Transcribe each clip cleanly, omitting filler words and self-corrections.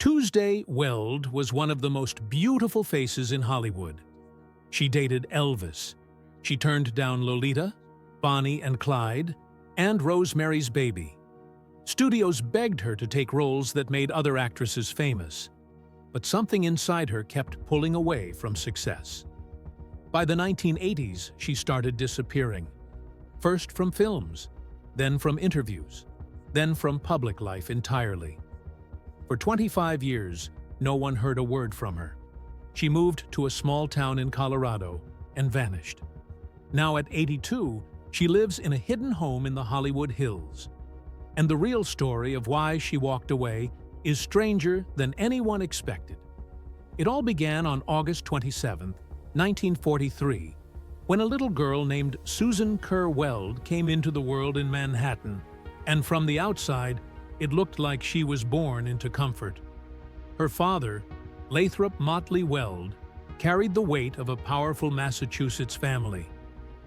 Tuesday Weld was one of the most beautiful faces in Hollywood. She dated Elvis. She turned down Lolita, Bonnie and Clyde, and Rosemary's Baby. Studios begged her to take roles that made other actresses famous, but something inside her kept pulling away from success. By the 1980s, she started disappearing, first from films, then from interviews, then from public life entirely. For 25 years, no one heard a word from her. She moved to a small town in Colorado and vanished. Now at 82, she lives in a hidden home in the Hollywood Hills. And the real story of why she walked away is stranger than anyone expected. It all began on August 27, 1943, when a little girl named Susan Kerr Weld came into the world in Manhattan, and from the outside, it looked like she was born into comfort. Her father, Lathrop Motley Weld, carried the weight of a powerful Massachusetts family,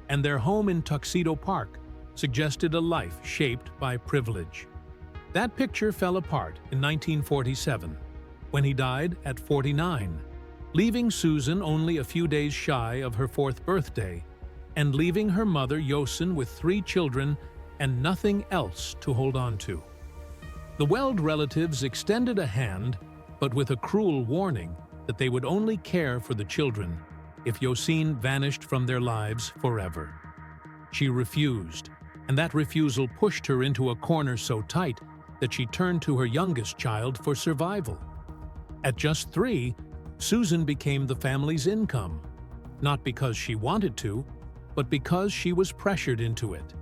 and their home in Tuxedo Park suggested a life shaped by privilege. That picture fell apart in 1947, when he died at 49, leaving Susan only a few days shy of her 4th birthday, and leaving her mother Yosin with 3 children and nothing else to hold on to. The Weld relatives extended a hand, but with a cruel warning that they would only care for the children if Yosin vanished from their lives forever. She refused, and that refusal pushed her into a corner so tight that she turned to her youngest child for survival. At just 3, Susan became the family's income, not because she wanted to, but because she was pressured into it.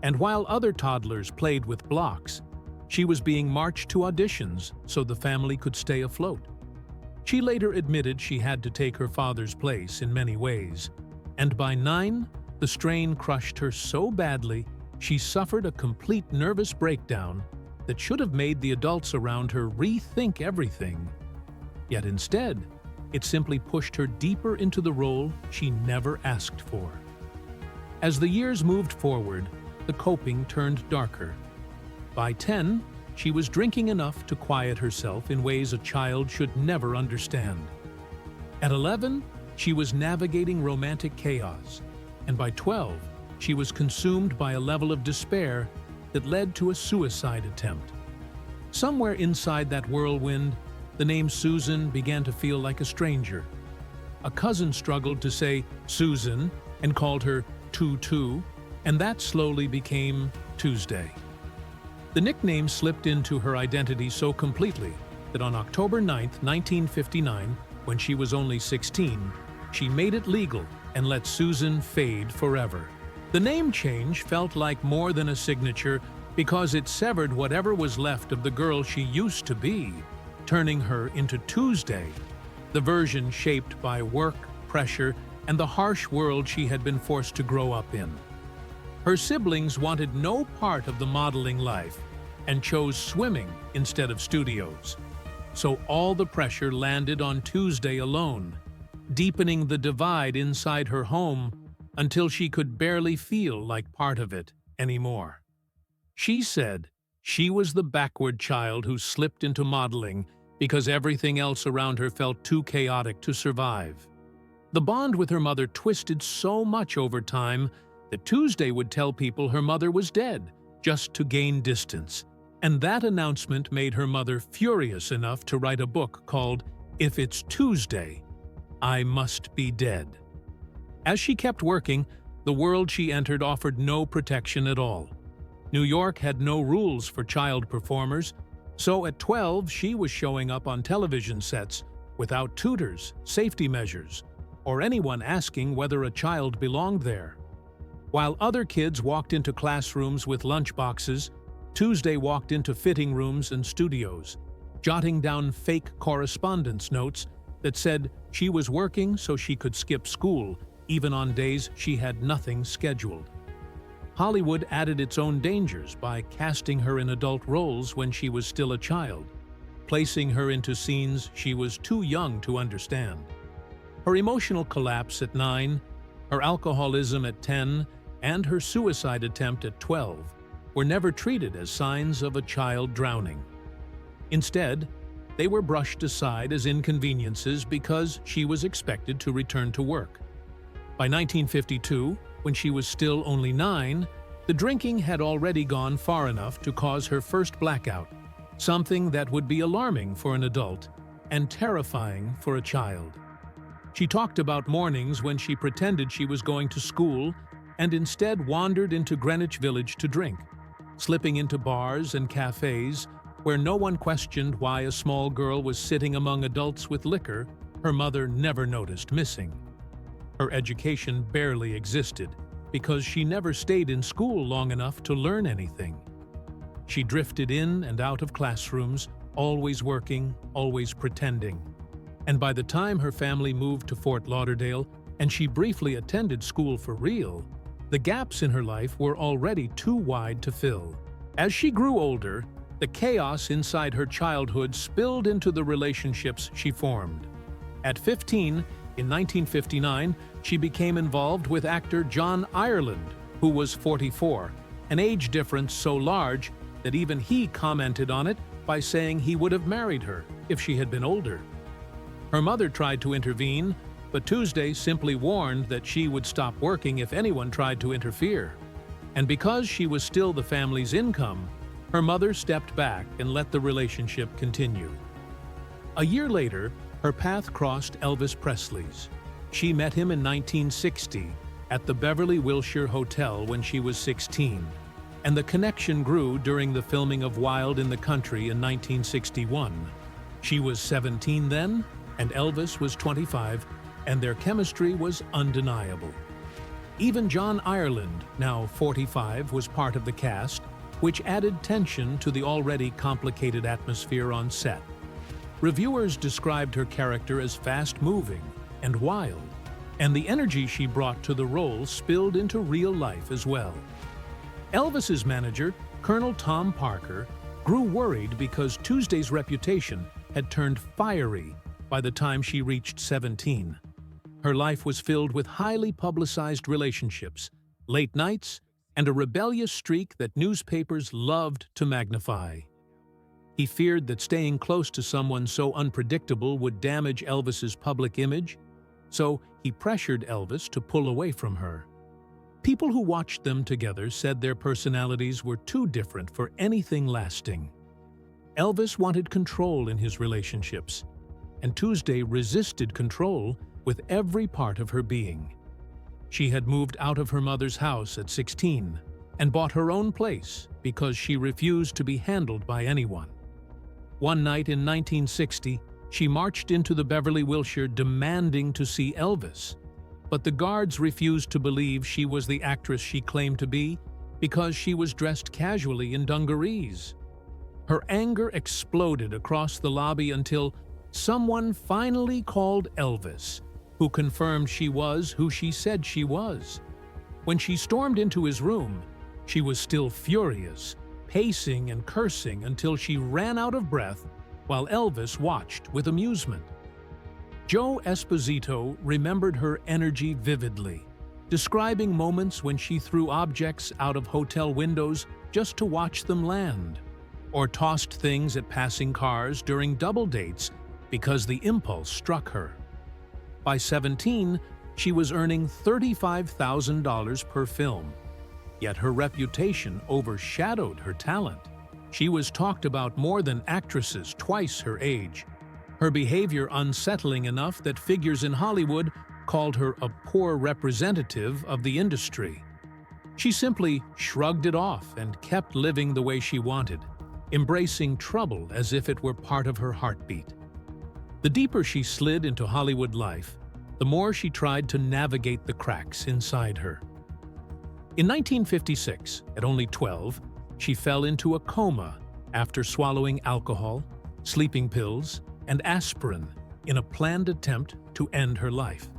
And while other toddlers played with blocks, she was being marched to auditions so the family could stay afloat. She later admitted she had to take her father's place in many ways, and by 9, the strain crushed her so badly she suffered a complete nervous breakdown that should have made the adults around her rethink everything. Yet instead, it simply pushed her deeper into the role she never asked for. As the years moved forward, the coping turned darker. By 10, she was drinking enough to quiet herself in ways a child should never understand. At 11, she was navigating romantic chaos, and by 12, she was consumed by a level of despair that led to a suicide attempt. Somewhere inside that whirlwind, the name Susan began to feel like a stranger. A cousin struggled to say Susan and called her Tutu, and that slowly became Tuesday. The nickname slipped into her identity so completely that on October 9, 1959, when she was only 16, she made it legal and let Susan fade forever. The name change felt like more than a signature because it severed whatever was left of the girl she used to be, turning her into Tuesday, the version shaped by work, pressure, and the harsh world she had been forced to grow up in. Her siblings wanted no part of the modeling life and chose swimming instead of studios. So all the pressure landed on Tuesday alone, deepening the divide inside her home until she could barely feel like part of it anymore. She said she was the backward child who slipped into modeling because everything else around her felt too chaotic to survive. The bond with her mother twisted so much over time that Tuesday would tell people her mother was dead just to gain distance. And that announcement made her mother furious enough to write a book called If It's Tuesday, I Must Be Dead. As she kept working, the world she entered offered no protection at all. New York had no rules for child performers, so at 12 she was showing up on television sets without tutors, safety measures, or anyone asking whether a child belonged there. While other kids walked into classrooms with lunchboxes, Tuesday walked into fitting rooms and studios, jotting down fake correspondence notes that said she was working so she could skip school, even on days she had nothing scheduled. Hollywood added its own dangers by casting her in adult roles when she was still a child, placing her into scenes she was too young to understand. Her emotional collapse at 9, her alcoholism at 10, and her suicide attempt at 12 were never treated as signs of a child drowning. Instead, they were brushed aside as inconveniences because she was expected to return to work. By 1952, when she was still only 9, the drinking had already gone far enough to cause her first blackout, something that would be alarming for an adult and terrifying for a child. She talked about mornings when she pretended she was going to school and instead wandered into Greenwich Village to drink, slipping into bars and cafes where no one questioned why a small girl was sitting among adults with liquor her mother never noticed missing. Her education barely existed because she never stayed in school long enough to learn anything. She drifted in and out of classrooms, always working, always pretending. And by the time her family moved to Fort Lauderdale and she briefly attended school for real, the gaps in her life were already too wide to fill. As she grew older, the chaos inside her childhood spilled into the relationships she formed. At 15, in 1959, she became involved with actor John Ireland, who was 44, an age difference so large that even he commented on it by saying he would have married her if she had been older. Her mother tried to intervene, but Tuesday simply warned that she would stop working if anyone tried to interfere. And because she was still the family's income, her mother stepped back and let the relationship continue. A year later, her path crossed Elvis Presley's. She met him in 1960 at the Beverly Wilshire Hotel when she was 16, and the connection grew during the filming of Wild in the Country in 1961. She was 17 then, and Elvis was 25, and their chemistry was undeniable. Even John Ireland, now 45, was part of the cast, which added tension to the already complicated atmosphere on set. Reviewers described her character as fast-moving and wild, and the energy she brought to the role spilled into real life as well. Elvis's manager, Colonel Tom Parker, grew worried because Tuesday's reputation had turned fiery by the time she reached 17. Her life was filled with highly publicized relationships, late nights, and a rebellious streak that newspapers loved to magnify. He feared that staying close to someone so unpredictable would damage Elvis's public image, so he pressured Elvis to pull away from her. People who watched them together said their personalities were too different for anything lasting. Elvis wanted control in his relationships, and Tuesday resisted control with every part of her being. She had moved out of her mother's house at 16 and bought her own place because she refused to be handled by anyone. One night in 1960, she marched into the Beverly Wilshire demanding to see Elvis, but the guards refused to believe she was the actress she claimed to be because she was dressed casually in dungarees. Her anger exploded across the lobby until someone finally called Elvis, who confirmed she was who she said she was. When she stormed into his room, she was still furious, pacing and cursing until she ran out of breath while Elvis watched with amusement. Joe Esposito remembered her energy vividly, describing moments when she threw objects out of hotel windows just to watch them land, or tossed things at passing cars during double dates because the impulse struck her. By 17, she was earning $35,000 per film, yet her reputation overshadowed her talent. She was talked about more than actresses twice her age, her behavior unsettling enough that figures in Hollywood called her a poor representative of the industry. She simply shrugged it off and kept living the way she wanted, embracing trouble as if it were part of her heartbeat. The deeper she slid into Hollywood life, the more she tried to navigate the cracks inside her. In 1956, at only 12, she fell into a coma after swallowing alcohol, sleeping pills, and aspirin in a planned attempt to end her life.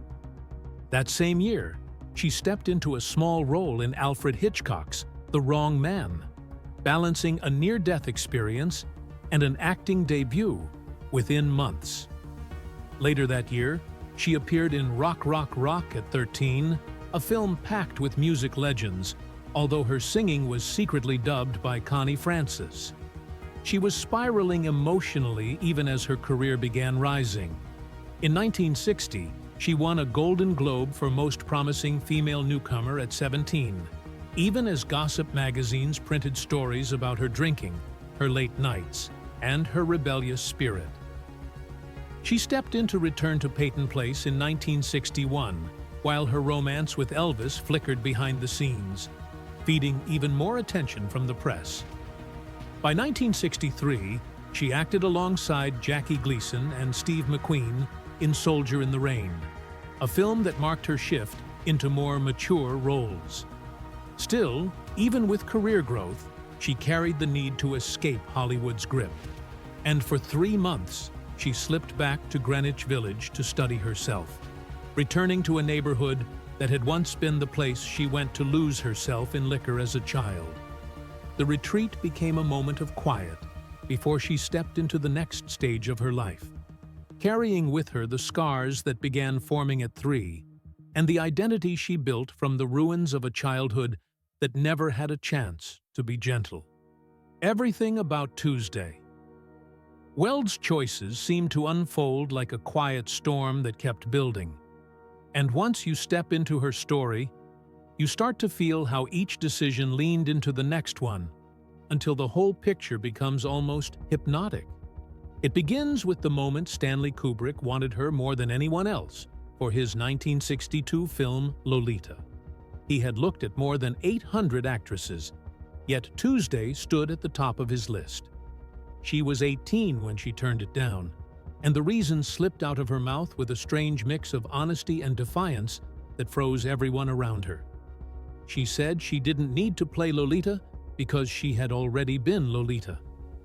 That same year, she stepped into a small role in Alfred Hitchcock's The Wrong Man, balancing a near-death experience and an acting debut within months. Later that year, she appeared in Rock, Rock, Rock at 13, a film packed with music legends, although her singing was secretly dubbed by Connie Francis. She was spiraling emotionally even as her career began rising. In 1960, she won a Golden Globe for Most Promising Female Newcomer at 17, even as gossip magazines printed stories about her drinking, her late nights, and her rebellious spirit. She stepped into Return to Peyton Place in 1961, while her romance with Elvis flickered behind the scenes, feeding even more attention from the press. By 1963, she acted alongside Jackie Gleason and Steve McQueen in Soldier in the Rain, a film that marked her shift into more mature roles. Still, even with career growth, she carried the need to escape Hollywood's grip. And for 3 months, she slipped back to Greenwich Village to study herself, returning to a neighborhood that had once been the place she went to lose herself in liquor as a child. The retreat became a moment of quiet before she stepped into the next stage of her life, carrying with her the scars that began forming at 3 and the identity she built from the ruins of a childhood that never had a chance to be gentle. Everything about Tuesday. Weld's choices seemed to unfold like a quiet storm that kept building. And once you step into her story, you start to feel how each decision leaned into the next one, until the whole picture becomes almost hypnotic. It begins with the moment Stanley Kubrick wanted her more than anyone else for his 1962 film Lolita. He had looked at more than 800 actresses, yet Tuesday stood at the top of his list. She was 18 when she turned it down, and the reason slipped out of her mouth with a strange mix of honesty and defiance that froze everyone around her. She said she didn't need to play Lolita because she had already been Lolita.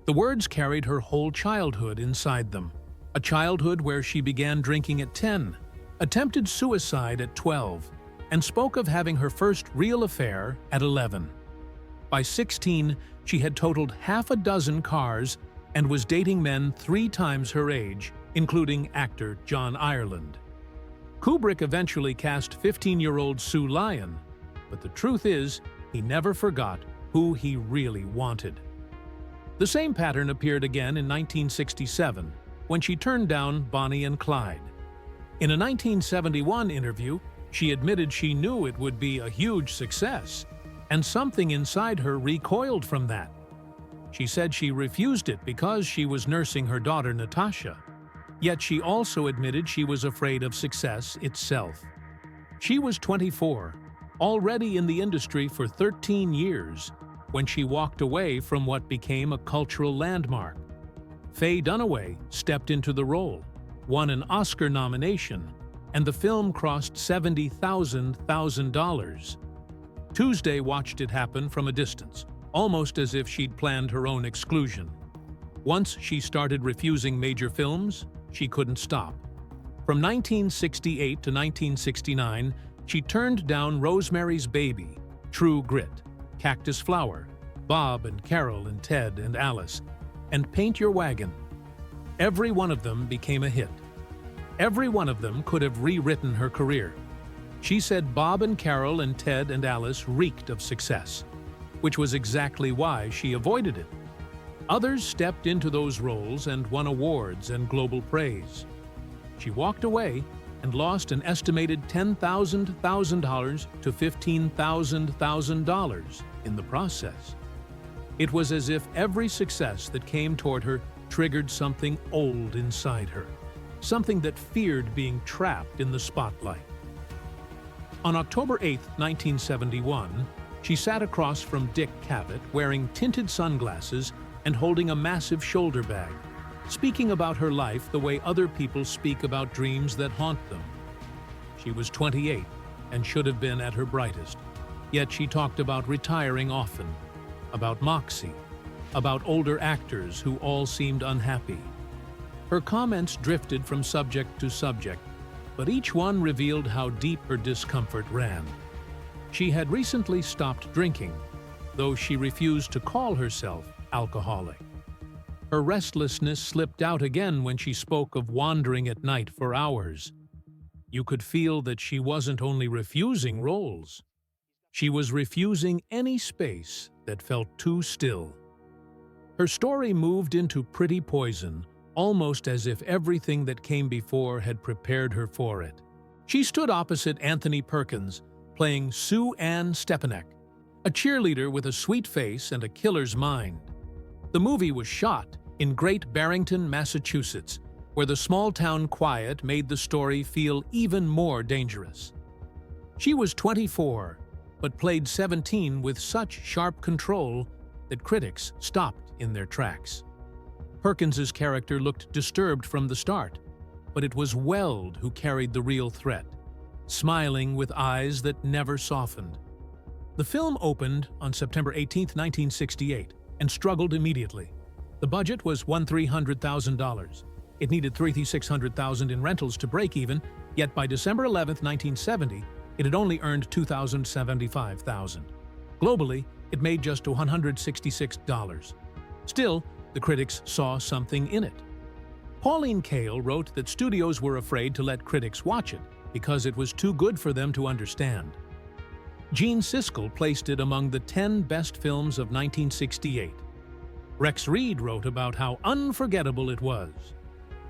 The words carried her whole childhood inside them. A childhood where she began drinking at 10, attempted suicide at 12, and spoke of having her first real affair at 11. By 16, she had totaled half a dozen cars and was dating men 3 times her age, including actor John Ireland. Kubrick eventually cast 15-year-old Sue Lyon, but the truth is, he never forgot who he really wanted. The same pattern appeared again in 1967, when she turned down Bonnie and Clyde. In a 1971 interview, she admitted she knew it would be a huge success, and something inside her recoiled from that. She said she refused it because she was nursing her daughter Natasha, yet she also admitted she was afraid of success itself. She was 24, already in the industry for 13 years, when she walked away from what became a cultural landmark. Faye Dunaway stepped into the role, won an Oscar nomination, and the film crossed $70,000. Tuesday watched it happen from a distance, almost as if she'd planned her own exclusion. Once she started refusing major films, she couldn't stop. From 1968 to 1969, she turned down Rosemary's Baby, True Grit, Cactus Flower, Bob and Carol and Ted and Alice, and Paint Your Wagon. Every one of them became a hit. Every one of them could have rewritten her career. She said Bob and Carol and Ted and Alice reeked of success, which was exactly why she avoided it. Others stepped into those roles and won awards and global praise. She walked away and lost an estimated $10,000 to $15,000 in the process. It was as if every success that came toward her triggered something old inside her, something that feared being trapped in the spotlight. On October 8, 1971, she sat across from Dick Cavett wearing tinted sunglasses and holding a massive shoulder bag, speaking about her life the way other people speak about dreams that haunt them. She was 28 and should have been at her brightest, yet she talked about retiring often, about Moxie, about older actors who all seemed unhappy. Her comments drifted from subject to subject, but each one revealed how deep her discomfort ran. She had recently stopped drinking, though she refused to call herself alcoholic. Her restlessness slipped out again when she spoke of wandering at night for hours. You could feel that she wasn't only refusing roles, she was refusing any space that felt too still. Her story moved into pretty poison, almost as if everything that came before had prepared her for it. She stood opposite Anthony Perkins, playing Sue Ann Stepanek, a cheerleader with a sweet face and a killer's mind. The movie was shot in Great Barrington, Massachusetts, where the small-town quiet made the story feel even more dangerous. She was 24, but played 17 with such sharp control that critics stopped in their tracks. Perkins's character looked disturbed from the start, but it was Weld who carried the real threat, smiling with eyes that never softened. The film opened on September 18, 1968, and struggled immediately. The budget was $300,000. It needed $3,600,000 in rentals to break even, yet by December 11, 1970, it had only earned $2,075,000. Globally, it made just $166. Still, the critics saw something in it. Pauline Kael wrote that studios were afraid to let critics watch it because it was too good for them to understand. Gene Siskel placed it among the 10 best films of 1968. Rex Reed wrote about how unforgettable it was.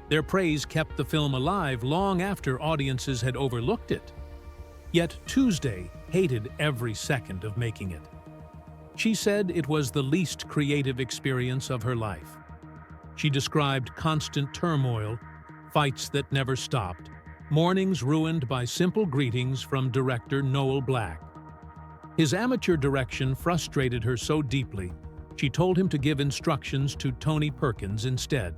Their praise kept the film alive long after audiences had overlooked it. Yet Tuesday hated every second of making it. She said it was the least creative experience of her life. She described constant turmoil, fights that never stopped, mornings ruined by simple greetings from director Noel Black. His amateur direction frustrated her so deeply, she told him to give instructions to Tony Perkins instead,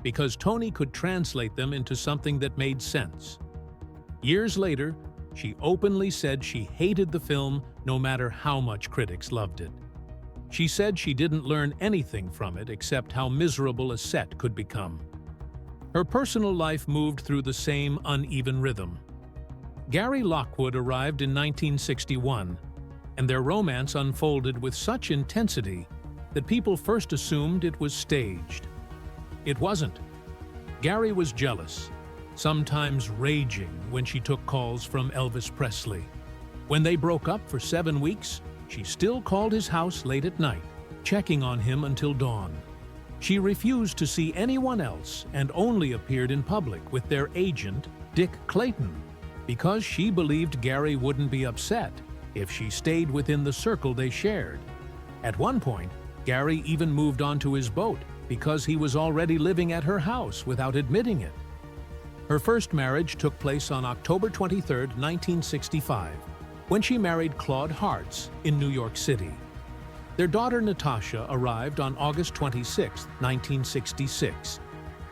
because Tony could translate them into something that made sense. Years later, she openly said she hated the film no matter how much critics loved it. She said she didn't learn anything from it except how miserable a set could become. Her personal life moved through the same uneven rhythm. Gary Lockwood arrived in 1961, and their romance unfolded with such intensity that people first assumed it was staged. It wasn't. Gary was jealous, sometimes raging when she took calls from Elvis Presley. When they broke up for 7 weeks, she still called his house late at night, checking on him until dawn. She refused to see anyone else and only appeared in public with their agent, Dick Clayton, because she believed Gary wouldn't be upset if she stayed within the circle they shared. At one point, Gary even moved onto his boat because he was already living at her house without admitting it. Her first marriage took place on October 23, 1965, when she married Claude Hartz in New York City. Their daughter Natasha arrived on August 26, 1966.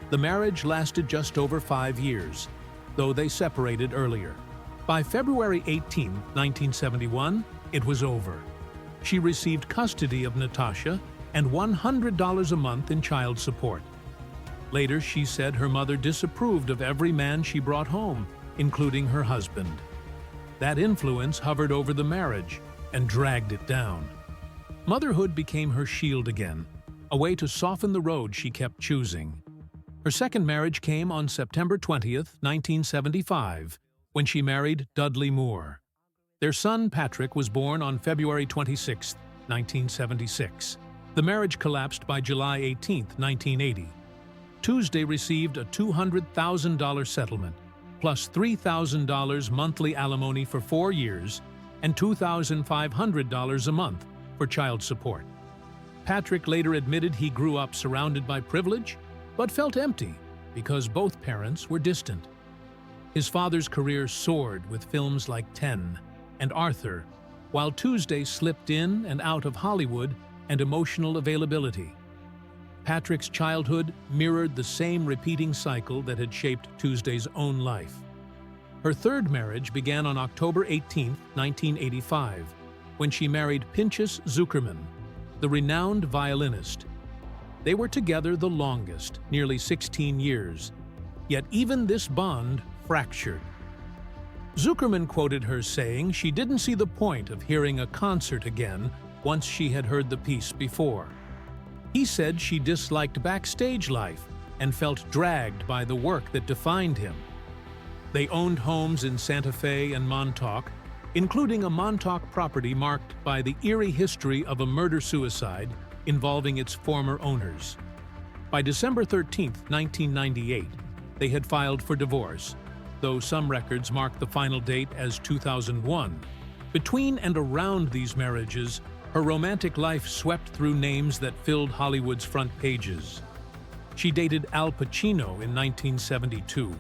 The marriage lasted just over 5 years, though they separated earlier. By February 18, 1971, it was over. She received custody of Natasha and $100 a month in child support. Later, she said her mother disapproved of every man she brought home, including her husband. That influence hovered over the marriage and dragged it down. Motherhood became her shield again, a way to soften the road she kept choosing. Her second marriage came on September 20, 1975, when she married Dudley Moore. Their son Patrick was born on February 26, 1976. The marriage collapsed by July 18, 1980. Tuesday received a $200,000 settlement, plus $3,000 monthly alimony for 4 years and $2,500 a month for child support. Patrick later admitted he grew up surrounded by privilege, but felt empty because both parents were distant. His father's career soared with films like 10 and Arthur, while Tuesday slipped in and out of Hollywood and emotional availability. Patrick's childhood mirrored the same repeating cycle that had shaped Tuesday's own life. Her third marriage began on October 18, 1985, when she married Pinchas Zuckerman, the renowned violinist. They were together the longest, nearly 16 years, yet even this bond fractured. Zuckerman quoted her saying she didn't see the point of hearing a concert again once she had heard the piece before. He said she disliked backstage life and felt dragged by the work that defined him. They owned homes in Santa Fe and Montauk, including a Montauk property marked by the eerie history of a murder-suicide involving its former owners. By December 13, 1998, they had filed for divorce, though some records mark the final date as 2001. Between and around these marriages, her romantic life swept through names that filled Hollywood's front pages. She dated Al Pacino in 1972.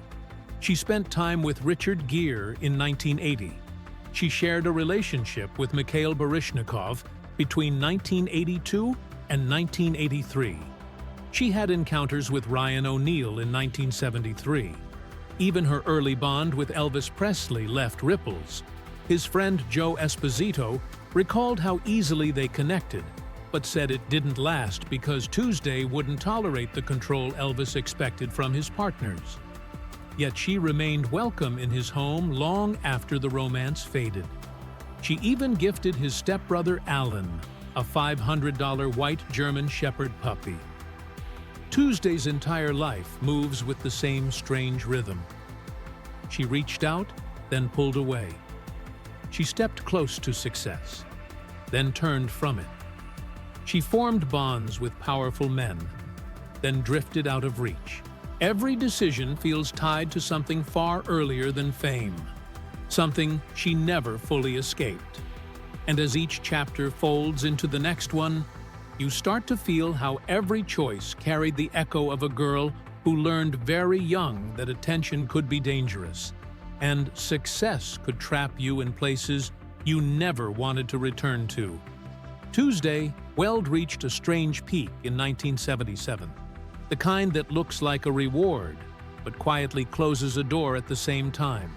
She spent time with Richard Gere in 1980. She shared a relationship with Mikhail Baryshnikov between 1982 and 1983. She had encounters with Ryan O'Neal in 1973. Even her early bond with Elvis Presley left ripples. His friend Joe Esposito recalled how easily they connected, but said it didn't last because Tuesday wouldn't tolerate the control Elvis expected from his partners. Yet she remained welcome in his home long after the romance faded. She even gifted his stepbrother Alan a $500 white German Shepherd puppy. Tuesday's entire life moves with the same strange rhythm. She reached out, then pulled away. She stepped close to success, then turned from it. She formed bonds with powerful men, then drifted out of reach. Every decision feels tied to something far earlier than fame, something she never fully escaped. And as each chapter folds into the next one, you start to feel how every choice carried the echo of a girl who learned very young that attention could be dangerous, and success could trap you in places you never wanted to return to. Tuesday, Weld reached a strange peak in 1977, the kind that looks like a reward, but quietly closes a door at the same time.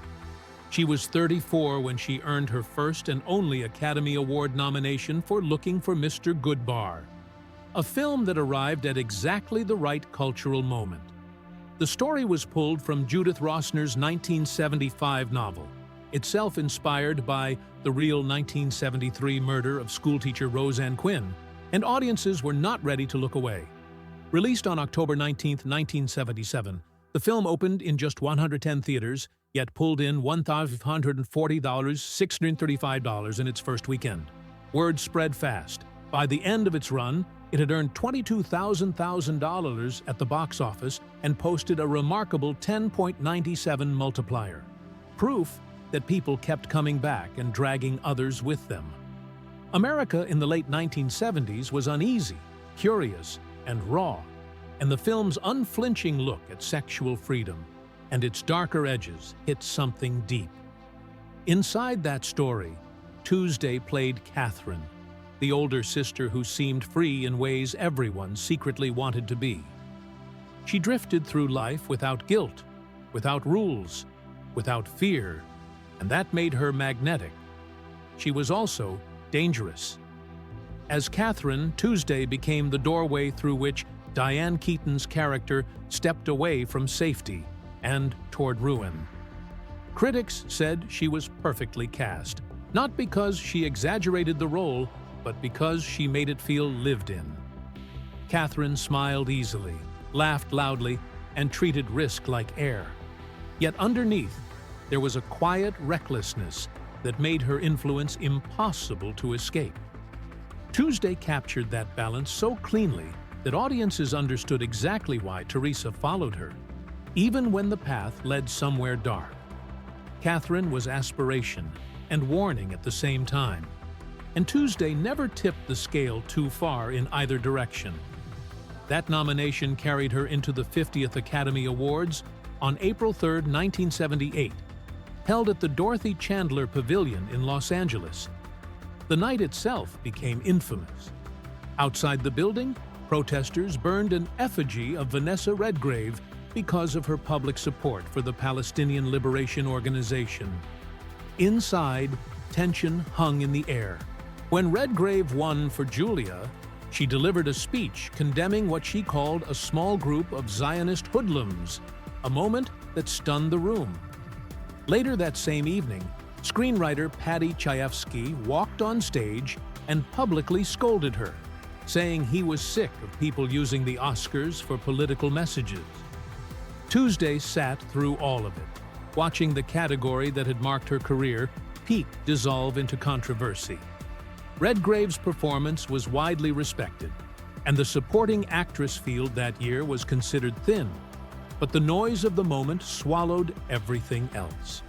She was 34 when she earned her first and only Academy Award nomination for Looking for Mr. Goodbar, a film that arrived at exactly the right cultural moment. The story was pulled from Judith Rosner's 1975 novel, itself inspired by the real 1973 murder of schoolteacher Roseanne Quinn, and audiences were not ready to look away. Released on October 19, 1977, the film opened in just 110 theaters, yet pulled in $1,540, in its first weekend. Word spread fast. By the end of its run, it had earned $22,000 at the box office and posted a remarkable 10.97 multiplier. Proof that people kept coming back and dragging others with them. America in the late 1970s was uneasy, curious, and raw, and the film's unflinching look at sexual freedom and its darker edges hit something deep. Inside that story, Tuesday played Catherine, the older sister who seemed free in ways everyone secretly wanted to be. She drifted through life without guilt, without rules, without fear, and that made her magnetic. She was also dangerous. As Catherine, Tuesday became the doorway through which Diane Keaton's character stepped away from safety and toward ruin. Critics said she was perfectly cast, not because she exaggerated the role, but because she made it feel lived in. Catherine smiled easily, laughed loudly, and treated risk like air. Yet underneath, there was a quiet recklessness that made her influence impossible to escape. Tuesday captured that balance so cleanly that audiences understood exactly why Teresa followed her, even when the path led somewhere dark. Catherine was aspiration and warning at the same time, and Tuesday never tipped the scale too far in either direction. That nomination carried her into the 50th Academy Awards on April 3, 1978, held at the Dorothy Chandler Pavilion in Los Angeles. The night itself became infamous. Outside the building, protesters burned an effigy of Vanessa Redgrave because of her public support for the Palestinian Liberation Organization. Inside, tension hung in the air. When Redgrave won for Julia, she delivered a speech condemning what she called a small group of Zionist hoodlums, a moment that stunned the room. Later that same evening, screenwriter Paddy Chayefsky walked on stage and publicly scolded her, saying he was sick of people using the Oscars for political messages. Tuesday sat through all of it, watching the category that had marked her career peak dissolve into controversy. Redgrave's performance was widely respected, and the supporting actress field that year was considered thin, but the noise of the moment swallowed everything else.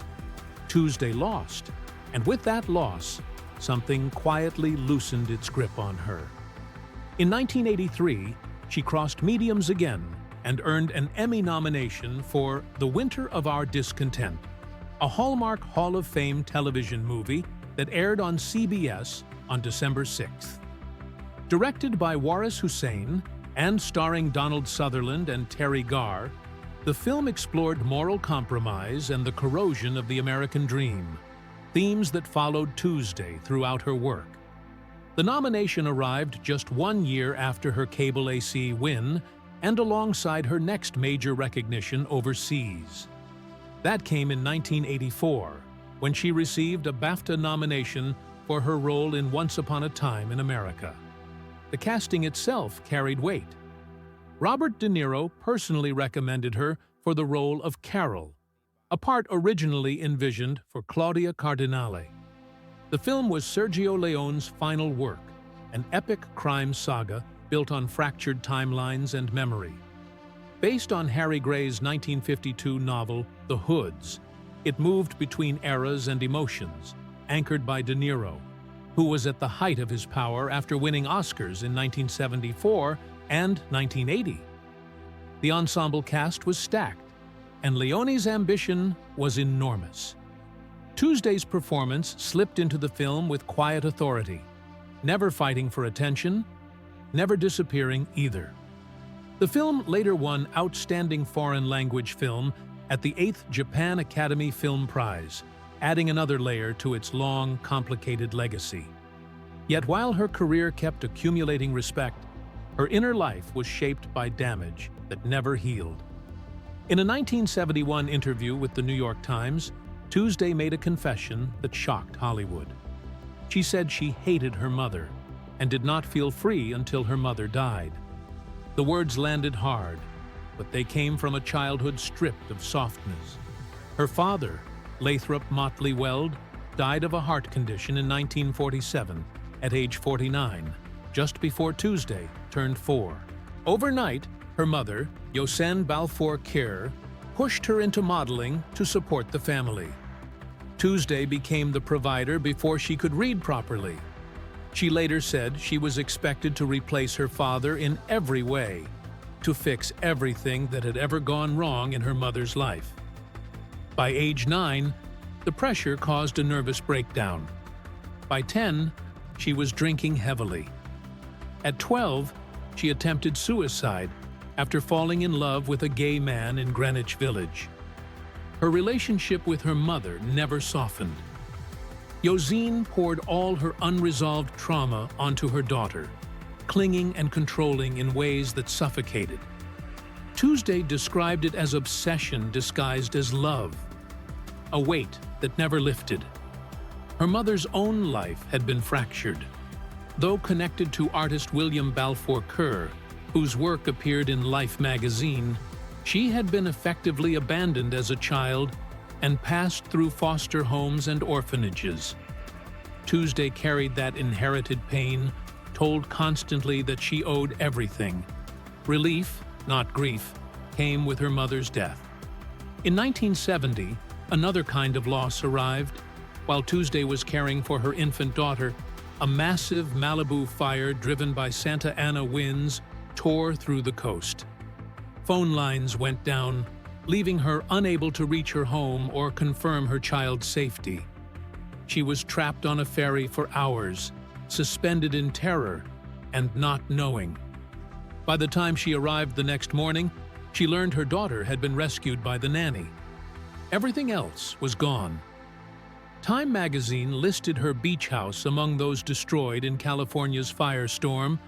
Tuesday lost, and with that loss, something quietly loosened its grip on her. In 1983, she crossed mediums again and earned an Emmy nomination for The Winter of Our Discontent, a Hallmark Hall of Fame television movie that aired on CBS on December 6th. Directed by Waris Hussein and starring Donald Sutherland and Terry Garr, the film explored moral compromise and the corrosion of the American dream, themes that followed Tuesday throughout her work. The nomination arrived just 1 year after her cable AC win and alongside her next major recognition overseas. That came in 1984, when she received a BAFTA nomination for her role in Once Upon a Time in America. The casting itself carried weight. Robert De Niro personally recommended her for the role of Carol, a part originally envisioned for Claudia Cardinale. The film was Sergio Leone's final work, an epic crime saga built on fractured timelines and memory. Based on Harry Gray's 1952 novel, The Hoods, it moved between eras and emotions, anchored by De Niro, who was at the height of his power after winning Oscars in 1974 and 1980. The ensemble cast was stacked, and Leone's ambition was enormous. Tuesday's performance slipped into the film with quiet authority, never fighting for attention, never disappearing either. The film later won Outstanding Foreign Language Film at the 8th Japan Academy Film Prize, adding another layer to its long, complicated legacy. Yet while her career kept accumulating respect, her inner life was shaped by damage that never healed. In a 1971 interview with the New York Times, Tuesday made a confession that shocked Hollywood. She said she hated her mother and did not feel free until her mother died. The words landed hard, but they came from a childhood stripped of softness. Her father, Lathrop Motley Weld, died of a heart condition in 1947 at age 49, just before Tuesday turned 4. Overnight, her mother, Yosen Balfour Kerr, pushed her into modeling to support the family. Tuesday became the provider before she could read properly. She later said she was expected to replace her father in every way, to fix everything that had ever gone wrong in her mother's life. By age 9, the pressure caused a nervous breakdown. By 10, she was drinking heavily. At 12, she attempted suicide after falling in love with a gay man in Greenwich Village. Her relationship with her mother never softened. Yosen poured all her unresolved trauma onto her daughter, clinging and controlling in ways that suffocated. Tuesday described it as obsession disguised as love, a weight that never lifted. Her mother's own life had been fractured. Though connected to artist William Balfour Kerr, whose work appeared in Life magazine, she had been effectively abandoned as a child and passed through foster homes and orphanages. Tuesday carried that inherited pain, told constantly that she owed everything. Relief, not grief, came with her mother's death. In 1970, another kind of loss arrived. While Tuesday was caring for her infant daughter, a massive Malibu fire driven by Santa Ana winds tore through the coast. Phone lines went down, leaving her unable to reach her home or confirm her child's safety. She was trapped on a ferry for hours, suspended in terror and not knowing. By the time she arrived the next morning, she learned her daughter had been rescued by the nanny. Everything else was gone. Time magazine listed her beach house among those destroyed in California's firestorm,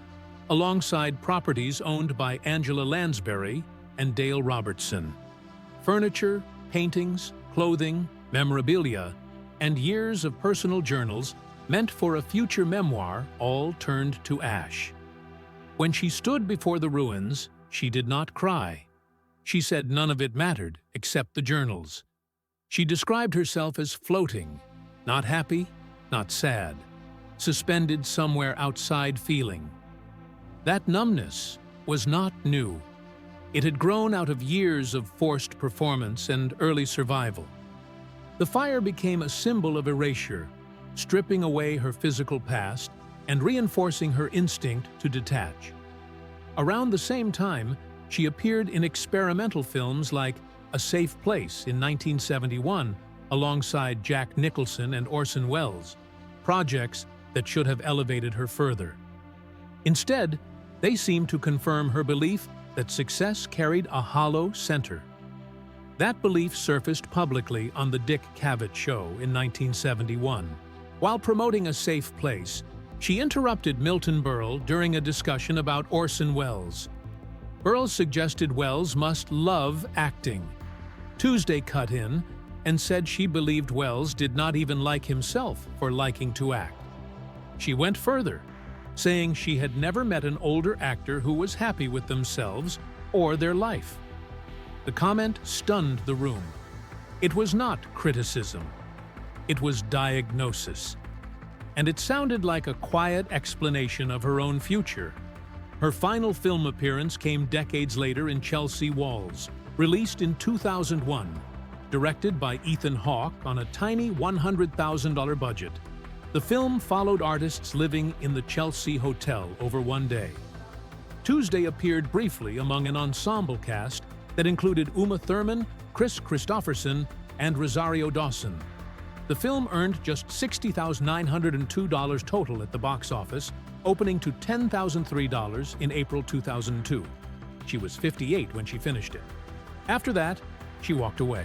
alongside properties owned by Angela Lansbury and Dale Robertson. Furniture, paintings, clothing, memorabilia, and years of personal journals meant for a future memoir all turned to ash. When she stood before the ruins, she did not cry. She said none of it mattered except the journals. She described herself as floating, not happy, not sad, suspended somewhere outside feeling. That numbness was not new. It had grown out of years of forced performance and early survival. The fire became a symbol of erasure, stripping away her physical past and reinforcing her instinct to detach. Around the same time, she appeared in experimental films like A Safe Place in 1971 alongside Jack Nicholson and Orson Welles, projects that should have elevated her further. Instead, they seemed to confirm her belief that success carried a hollow center. That belief surfaced publicly on The Dick Cavett Show in 1971. While promoting A Safe Place, she interrupted Milton Berle during a discussion about Orson Welles. Berle suggested Welles must love acting. Tuesday cut in and said she believed Welles did not even like himself for liking to act. She went further, saying she had never met an older actor who was happy with themselves or their life. The comment stunned the room. It was not criticism. It was diagnosis. And it sounded like a quiet explanation of her own future. Her final film appearance came decades later in Chelsea Walls, released in 2001, directed by Ethan Hawke on a tiny $100,000 budget. The film followed artists living in the Chelsea Hotel over one day. Tuesday appeared briefly among an ensemble cast that included Uma Thurman, Chris Christopherson, and Rosario Dawson. The film earned just $60,902 total at the box office, opening to $10,003 in April 2002. She was 58 when she finished it. After that, she walked away.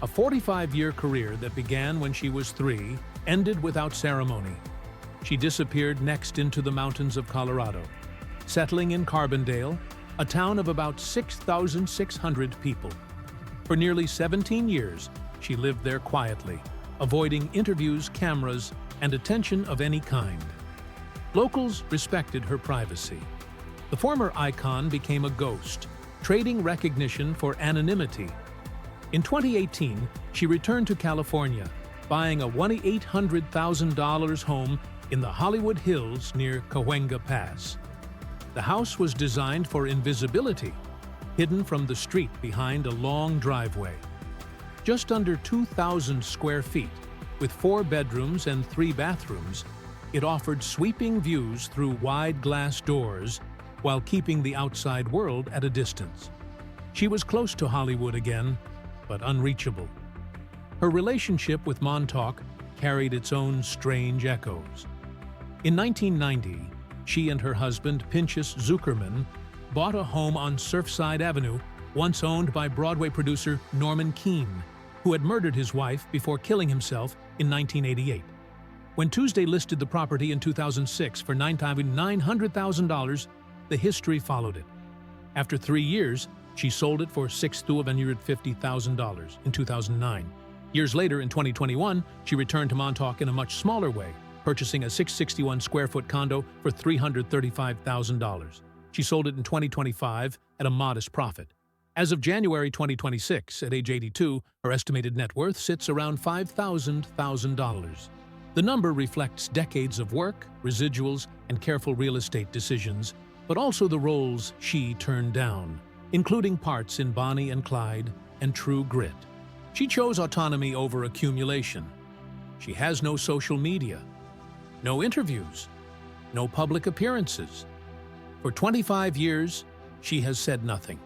A 45-year career that began when she was 3 ended without ceremony. She disappeared next into the mountains of Colorado, settling in Carbondale, a town of about 6,600 people. For nearly 17 years, she lived there quietly, avoiding interviews, cameras, and attention of any kind. Locals respected her privacy. The former icon became a ghost, trading recognition for anonymity. In 2018, she returned to California, buying a $1,800,000 home in the Hollywood Hills near Cahuenga Pass. The house was designed for invisibility, hidden from the street behind a long driveway. Just under 2,000 square feet, with 4 bedrooms and 3 bathrooms, it offered sweeping views through wide glass doors while keeping the outside world at a distance. She was close to Hollywood again, but unreachable. Her relationship with Montauk carried its own strange echoes. In 1990, she and her husband, Pinchas Zuckerman, bought a home on Surfside Avenue, once owned by Broadway producer Norman Keane, who had murdered his wife before killing himself in 1988. When Tuesday listed the property in 2006 for $900,000, the history followed it. After 3 years, she sold it for $650,000 in 2009. Years later, in 2021, she returned to Montauk in a much smaller way, purchasing a 661-square-foot condo for $335,000. She sold it in 2025 at a modest profit. As of January 2026, at age 82, her estimated net worth sits around $5,000. The number reflects decades of work, residuals, and careful real estate decisions, but also the roles she turned down, including parts in Bonnie and Clyde and True Grit. She chose autonomy over accumulation. She has no social media, no interviews, no public appearances. For 25 years, she has said nothing.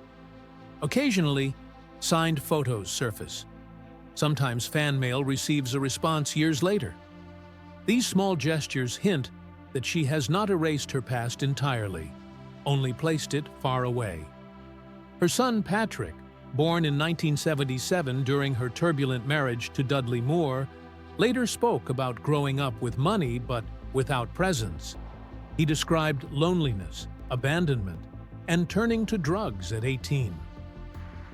Occasionally, signed photos surface. Sometimes fan mail receives a response years later. These small gestures hint that she has not erased her past entirely, only placed it far away. Her son, Patrick, born in 1977 during her turbulent marriage to Dudley Moore, later spoke about growing up with money but without presence. He described loneliness, abandonment, and turning to drugs at 18.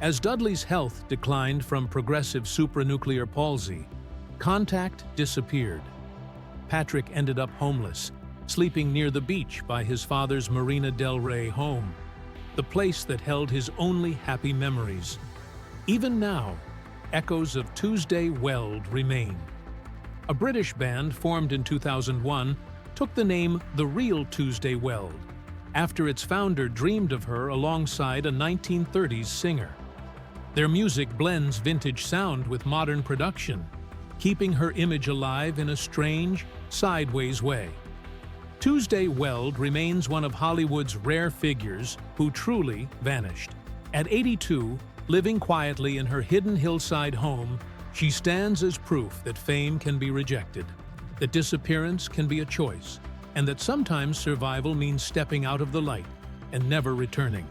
As Dudley's health declined from progressive supranuclear palsy, contact disappeared. Patrick ended up homeless, sleeping near the beach by his father's Marina del Rey home, the place that held his only happy memories. Even now, echoes of Tuesday Weld remain. A British band formed in 2001 took the name The Real Tuesday Weld after its founder dreamed of her alongside a 1930s singer. Their music blends vintage sound with modern production, keeping her image alive in a strange, sideways way. Tuesday Weld remains one of Hollywood's rare figures who truly vanished. At 82, living quietly in her hidden hillside home, she stands as proof that fame can be rejected, that disappearance can be a choice, and that sometimes survival means stepping out of the light and never returning.